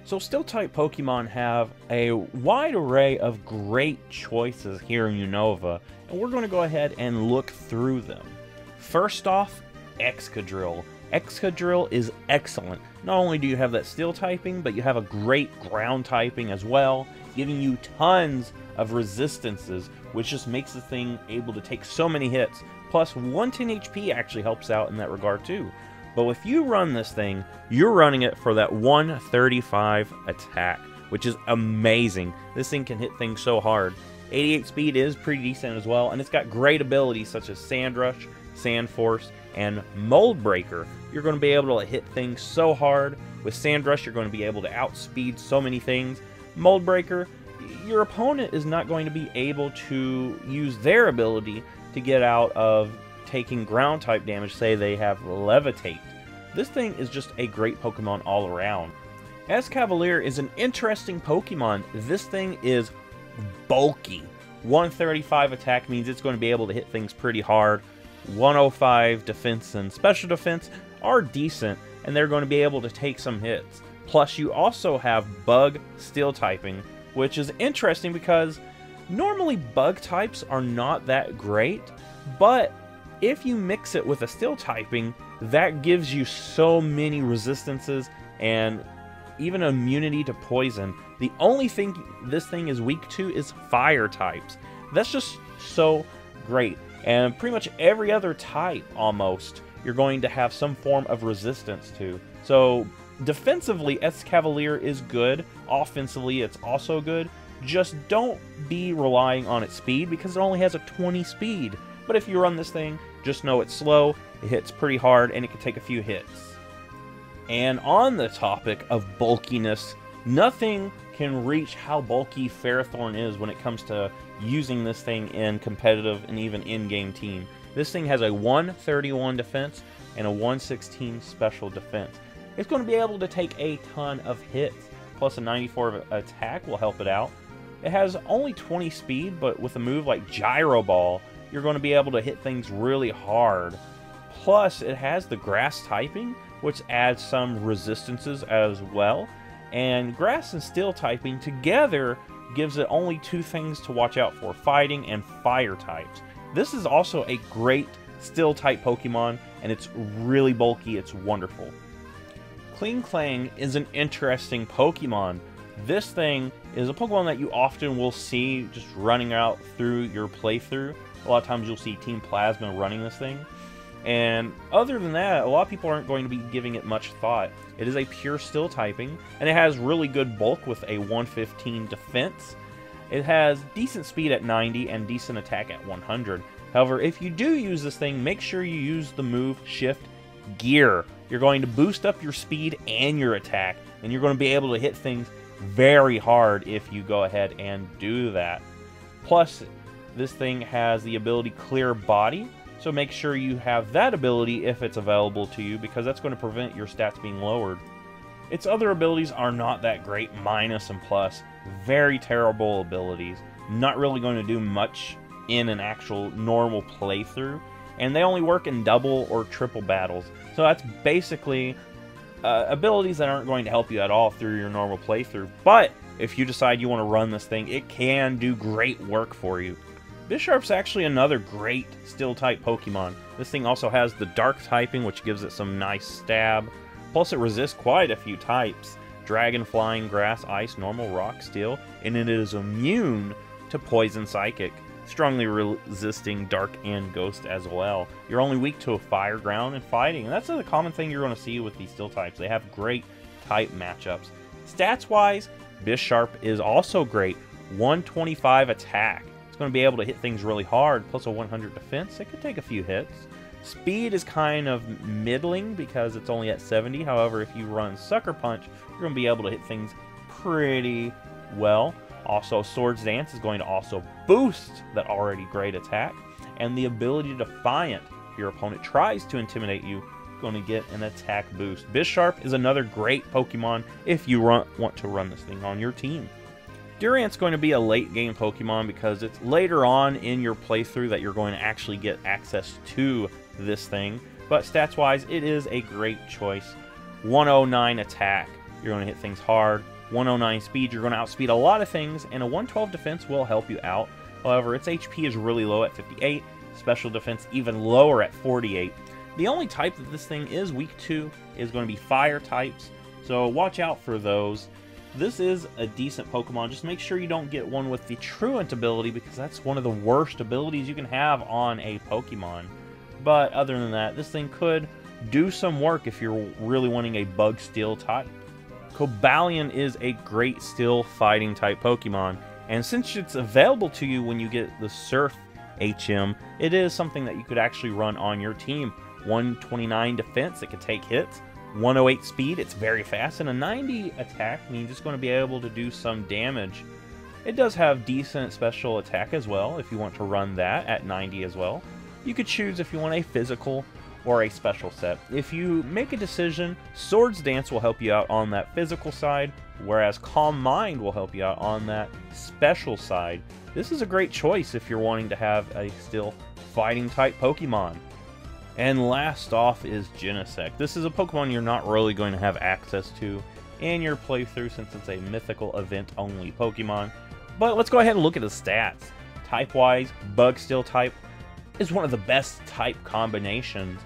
So Steel-type Pokemon have a wide array of great choices here in Unova, and we're going to go ahead and look through them. First off, Excadrill. Excadrill is excellent. Not only do you have that Steel typing, but you have a great Ground typing as well, giving you tons of resistances, which just makes the thing able to take so many hits. Plus, 110 HP actually helps out in that regard too. But if you run this thing, you're running it for that 135 attack, which is amazing. This thing can hit things so hard. 88 speed is pretty decent as well, and it's got great abilities such as Sand Rush, Sand Force, and Mold Breaker. You're going to be able to hit things so hard. With Sand Rush, you're going to be able to outspeed so many things. Mold Breaker, your opponent is not going to be able to use their ability to get out of taking ground type damage. Say they have Levitate. This thing is just a great Pokemon all around. Escavalier is an interesting Pokemon. This thing is bulky. 135 attack means it's going to be able to hit things pretty hard. 105 defense and special defense are decent, and they're going to be able to take some hits. Plus, you also have Bug Steel typing, which is interesting because normally Bug types are not that great, but if you mix it with a Steel typing, that gives you so many resistances and even immunity to poison. The only thing this thing is weak to is Fire types. That's just so great. And pretty much every other type, almost, you're going to have some form of resistance to. So, defensively, Escavalier is good. Offensively, it's also good. Just don't be relying on its speed, because it only has a 20 speed. But if you run this thing, just know it's slow, it hits pretty hard, and it can take a few hits. And on the topic of bulkiness, nothing can reach how bulky Ferrothorn is when it comes to using this thing in competitive and even in-game team. This thing has a 131 defense and a 116 special defense. It's going to be able to take a ton of hits, plus a 94 attack will help it out. It has only 20 speed, but with a move like Gyro Ball, you're going to be able to hit things really hard. Plus, it has the Grass typing, which adds some resistances as well. And Grass and Steel typing together gives it only two things to watch out for: Fighting and Fire types. This is also a great Steel type Pokemon, and it's really bulky. It's wonderful. Klinklang is an interesting Pokemon. This thing is a Pokemon that you often will see just running out through your playthrough. A lot of times you'll see Team Plasma running this thing. And other than that, a lot of people aren't going to be giving it much thought. It is a pure Steel typing, and it has really good bulk with a 115 defense. It has decent speed at 90 and decent attack at 100. However, if you do use this thing, make sure you use the move Shift Gear. You're going to boost up your speed and your attack, and you're going to be able to hit things very hard if you go ahead and do that. Plus, this thing has the ability Clear Body, so make sure you have that ability if it's available to you, because that's going to prevent your stats being lowered. Its other abilities are not that great, Minus and Plus. Very terrible abilities. Not really going to do much in an actual normal playthrough, and they only work in double or triple battles. So that's basically abilities that aren't going to help you at all through your normal playthrough. But if you decide you want to run this thing, it can do great work for you. Bisharp's actually another great Steel-type Pokemon. This thing also has the Dark typing, which gives it some nice stab. Plus, it resists quite a few types: Dragon, Flying, Grass, Ice, Normal, Rock, Steel, and it is immune to Poison Psychic, strongly resisting Dark and Ghost as well. You're only weak to Fire, Ground, and Fighting, and that's a common thing you're going to see with these Steel types. They have great type matchups. Stats-wise, Bisharp is also great. 125 attack. Going to be able to hit things really hard, plus a 100 defense. It could take a few hits. Speed is kind of middling because it's only at 70. However, if you run Sucker Punch, you're going to be able to hit things pretty well. Also, Swords Dance is going to also boost that already great attack. And the ability Defiant, if your opponent tries to intimidate you, you're going to get an attack boost. Bisharp is another great Pokemon if you want to run this thing on your team. Durant's going to be a late game Pokemon because it's later on in your playthrough that you're going to actually get access to this thing. But stats wise, it is a great choice. 109 attack. you're going to hit things hard. 109 speed, you're going to outspeed a lot of things, and a 112 defense will help you out. However, its HP is really low at 58, special defense even lower at 48. The only type that this thing is weak to is going to be fire types, so watch out for those. This is a decent Pokemon. Just make sure you don't get one with the Truant ability, because that's one of the worst abilities you can have on a Pokemon. But other than that, this thing could do some work if you're really wanting a Bug Steel type. Cobalion is a great Steel Fighting type Pokemon, and since it's available to you when you get the Surf HM, it is something that you could actually run on your team. 129 defense, it can take hits. 108 speed, it's very fast, and a 90 attack means it's going to be able to do some damage. It does have decent special attack as well, if you want to run that at 90 as well. You could choose if you want a physical or a special set. If you make a decision, Swords Dance will help you out on that physical side, whereas Calm Mind will help you out on that special side. This is a great choice if you're wanting to have a still fighting type Pokemon. And last off is Genesect. This is a Pokemon you're not really going to have access to in your playthrough since it's a mythical event only Pokemon. But let's go ahead and look at the stats. Type-wise, Bug Steel type is one of the best type combinations.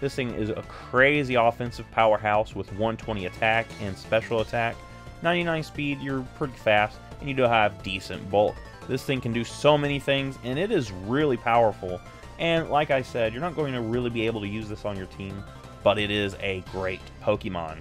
This thing is a crazy offensive powerhouse with 120 attack and special attack. 99 speed, you're pretty fast, and you do have decent bulk. This thing can do so many things, and it is really powerful. And like I said, you're not going to really be able to use this on your team, but it is a great Pokemon.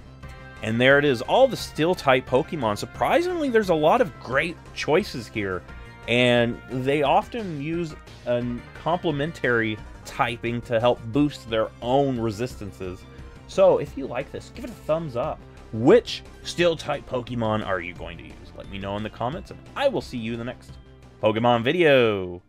And there it is, all the Steel-type Pokemon. Surprisingly, there's a lot of great choices here, and they often use a complementary typing to help boost their own resistances. So if you like this, give it a thumbs up. Which Steel-type Pokemon are you going to use? Let me know in the comments, and I will see you in the next Pokemon video.